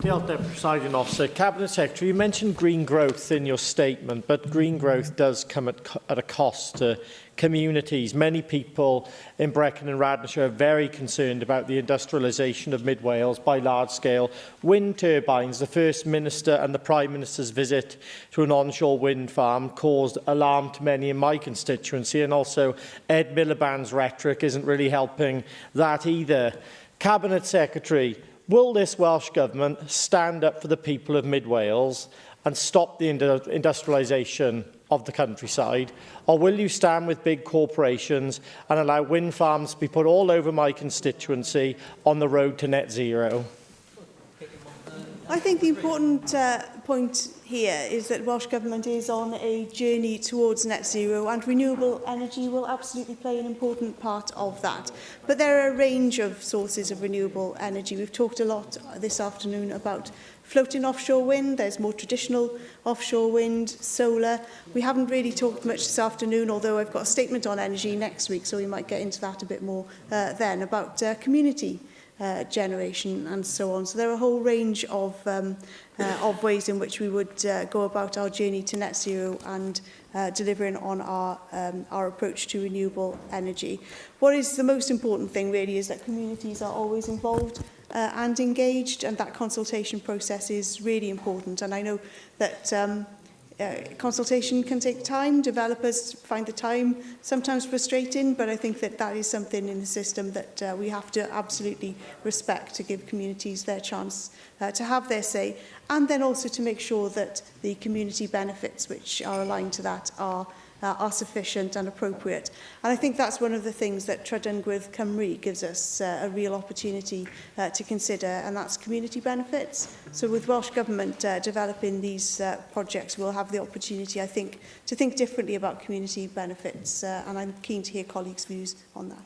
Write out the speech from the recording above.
Diolch, Deputy Presiding Officer. Cabinet Secretary, you mentioned green growth in your statement, but green growth does come at a cost to communities. Many people in Brecon and Radnorshire are very concerned about the industrialisation of Mid Wales by large-scale wind turbines. The First Minister and the Prime Minister's visit to an onshore wind farm caused alarm to many in my constituency, and also Ed Miliband's rhetoric isn't really helping that either. Cabinet Secretary, will this Welsh Government stand up for the people of Mid Wales and stop the industrialisation of the countryside, or will you stand with big corporations and allow wind farms to be put all over my constituency on the road to net zero? I think the important point here is that Welsh Government is on a journey towards net zero, and renewable energy will absolutely play an important part of that. But there are a range of sources of renewable energy. We've talked a lot this afternoon about floating offshore wind. There's more traditional offshore wind, solar. We haven't really talked much this afternoon, although I've got a statement on energy next week, so we might get into that a bit more then, about community generation and so on. So there are a whole range of ways in which we would go about our journey to net zero and delivering on our approach to renewable energy. What is the most important thing really is that communities are always involved and engaged, and that consultation process is really important. And I know that consultation can take time. Developers find the time sometimes frustrating, but I think that that is something in the system that we have to absolutely respect, to give communities their chance to have their say, and then also to make sure that the community benefits which are aligned to that are sufficient and appropriate. And I think that's one of the things that Trydungwydd Cymru gives us a real opportunity to consider, and that's community benefits. So with Welsh Government developing these projects, we'll have the opportunity, I think, to think differently about community benefits, and I'm keen to hear colleagues' views on that.